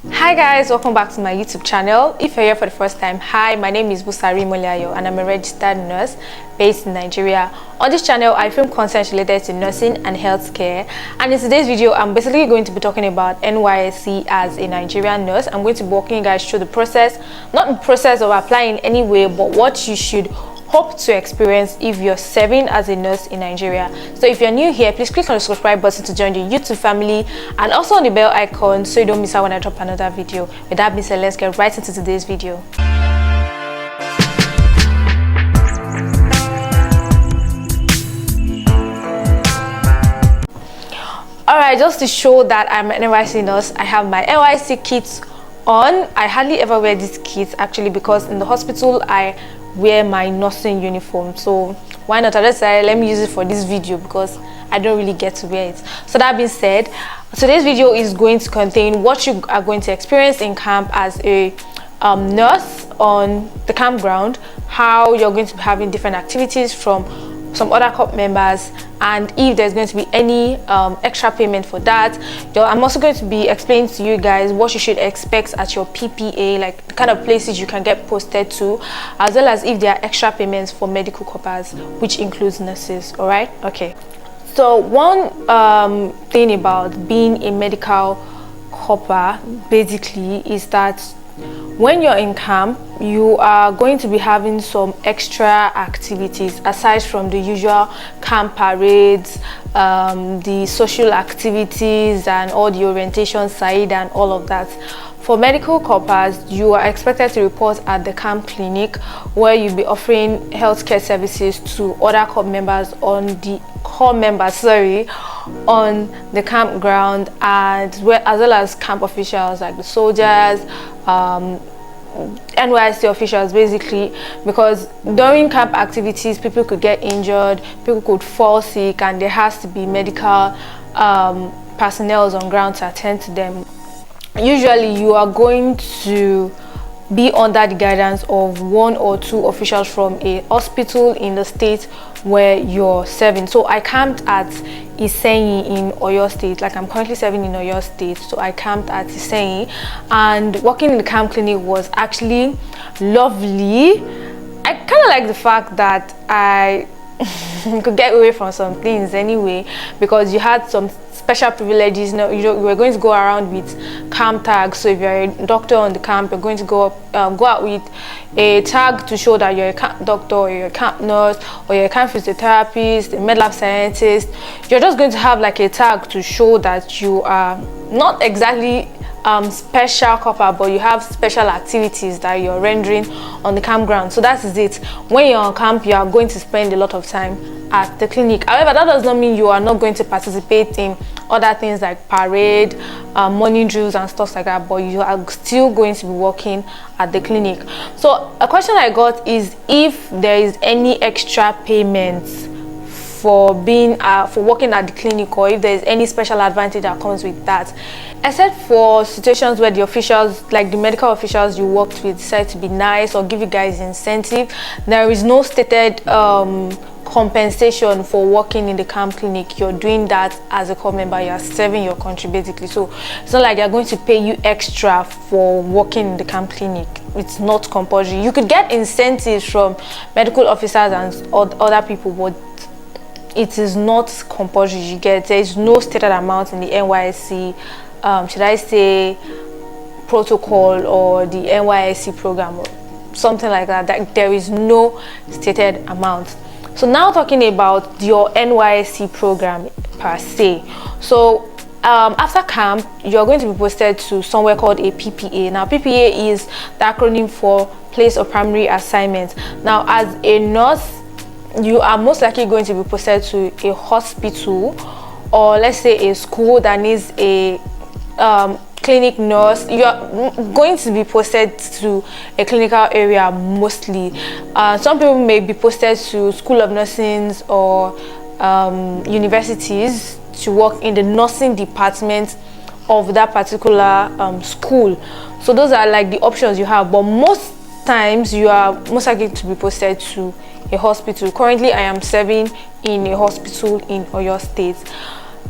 Hi guys, welcome back to my YouTube channel. If you're here for the first time, hi, my name is Busari Moliayo and I'm a registered nurse based in Nigeria. On this channel, I film content related to nursing and healthcare, and in today's video, I'm basically going to be talking about Nysc as a Nigerian nurse. I'm going to be walking you guys through the process, not the process of applying anyway, but what you should hope to experience if you're serving as a nurse in Nigeria. So if you're new here, please click on the subscribe button to join the YouTube family and also on the bell icon so you don't miss out when I drop another video. With that being said, let's get right into today's video. Alright, just to show that I'm an NYSC nurse, I have my NYSC kits on. I hardly ever wear these kits actually because in the hospital I wear my nursing uniform, so why not? I just said let me use it for this video because I don't really get to wear it. So that being said, today's video is going to contain what you are going to experience in camp as a nurse on the campground, how you're going to be having different activities from some other corps members, and if there's going to be any extra payment for that. I'm also going to be explaining to you guys what you should expect at your PPA, like the kind of places you can get posted to, as well as if there are extra payments for medical corps, which includes nurses. All right, okay. So one thing about being a medical corps basically is that when you're in camp, you are going to be having some extra activities aside from the usual camp parades, the social activities and all the orientation side and all of that. For medical corps, you are expected to report at the camp clinic, where you'll be offering healthcare services to other corps members on the campground, and as well as camp officials like the soldiers, NYSC officials basically, because during camp activities people could get injured, people could fall sick, and there has to be medical personnel on ground to attend to them. Usually you are going to be under the guidance of one or two officials from a hospital in the state where you're serving. So I camped at Isenyi in Oyo State. Like, I'm currently serving in Oyo State, so I camped at Isenyi, and working in the camp clinic was actually lovely. I kind of like the fact that I could get away from some things anyway, because you had some special privileges. You were going to go around with camp tags. So if you're a doctor on the camp, you're going to go out with a tag to show that you're a camp doctor, or you're a camp nurse, or you're a camp physiotherapist, a med lab scientist. You're just going to have like a tag to show that you are not exactly special corps, but you have special activities that you're rendering on the campground. So that is it. When you're on camp, you are going to spend a lot of time at the clinic. However, that does not mean you are not going to participate in other things like parade, morning drills and stuff like that, but you are still going to be working at the clinic. So a question I got is if there is any extra payments for being for working at the clinic, or if there is any special advantage that comes with that, except for situations where the officials, like the medical officials you worked with, decide to be nice or give you guys incentive. There is no stated compensation for working in the camp clinic. You're doing that as a corps member, you're serving your country basically. So it's not like they're going to pay you extra for working in the camp clinic. It's not compulsory. You could get incentives from medical officers and other people, but it is not compulsory. You get, there is no stated amount in the NYSC should I say protocol or the NYSC program or something like that. There is no stated amount. So now talking about your NYSC program per se. So after camp, you're going to be posted to somewhere called a PPA. Now PPA is the acronym for place of primary assignment. Now as a nurse, you are most likely going to be posted to a hospital, or let's say a school that needs a clinic nurse. You are going to be posted to a clinical area mostly. Some people may be posted to School of Nursing or universities to work in the nursing department of that particular school. So those are like the options you have, but most times you are most likely to be posted to a hospital. Currently I am serving in a hospital in Oyo State.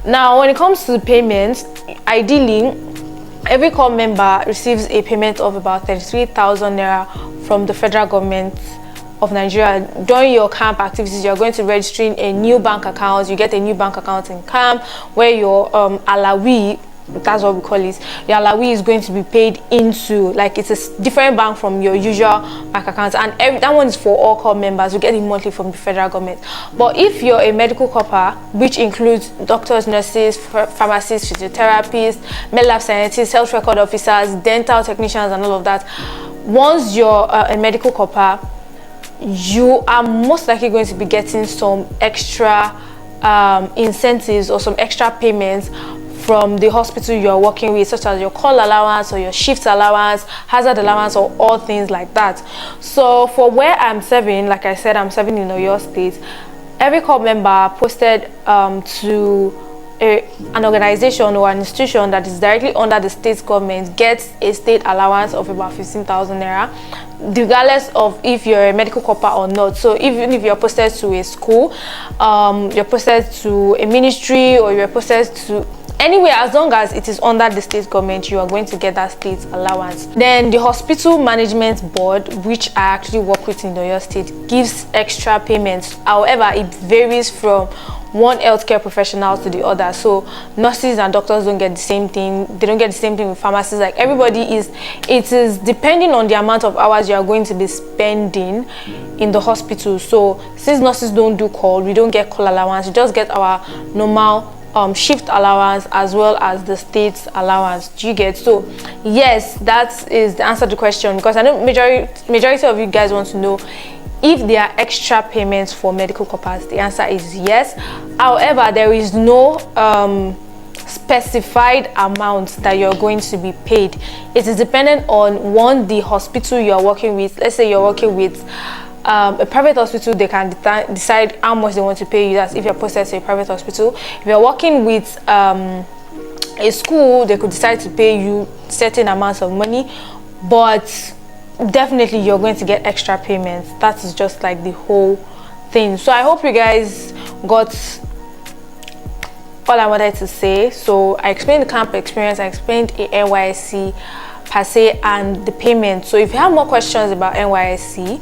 Now when it comes to payments, ideally every corps member receives a payment of about 33,000 naira from the federal government of Nigeria. During your camp activities, you're going to register in a new bank account. You get a new bank account in camp where your alawi, that's what we call it, your alawi is going to be paid into, like, it's a different bank from your usual bank account, and that one is for all corps members. You get it monthly from the federal government. But if you're a medical corps, which includes doctors, nurses, pharmacists, physiotherapists, med lab scientists, health record officers, dental technicians, and all of that, once you're a medical corps, you are most likely going to be getting some extra incentives or some extra payments from the hospital you are working with, such as your call allowance or your shift allowance, hazard allowance, or all things like that. So for where I'm serving, like I said, I'm serving in Oyo State. Every corps member posted to an organization or an institution that is directly under the state government gets a state allowance of about 15,000 naira, regardless of if you're a medical corps or not. So even if you're posted to a school, you're posted to a ministry, or you're posted to anywhere, as long as it is under the state government, you are going to get that state allowance. Then the hospital management board, which I actually work with in Oyo State, gives extra payments. However, it varies from one healthcare professional to the other. So nurses and doctors don't get the same thing. They don't get the same thing with pharmacists. Like, everybody is, it is depending on the amount of hours you are going to be spending in the hospital. So since nurses don't do call, we don't get call allowance. We just get our normal shift allowance as well as the state allowance. Do you get? So yes, that is the answer to the question, because I know majority of you guys want to know if there are extra payments for medical corps. The answer is yes. However, there is no specified amount that you're going to be paid. It is dependent on, one, the hospital you're working with. Let's say you're working with a private hospital, they can decide how much they want to pay you. That's if you're posted to a private hospital. If you're working with a school, they could decide to pay you certain amounts of money, but definitely you're going to get extra payments. That is just like the whole thing. So I hope you guys got all I wanted to say. So I explained the camp experience, I explained a NYSC per se, and the payment. So if you have more questions about NYSC,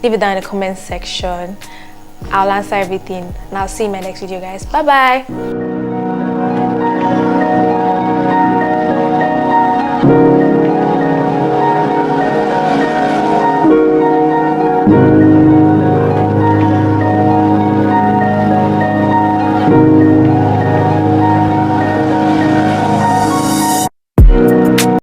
leave it down in the comment section. I'll answer everything, and I'll see you in my next video, guys. Bye bye.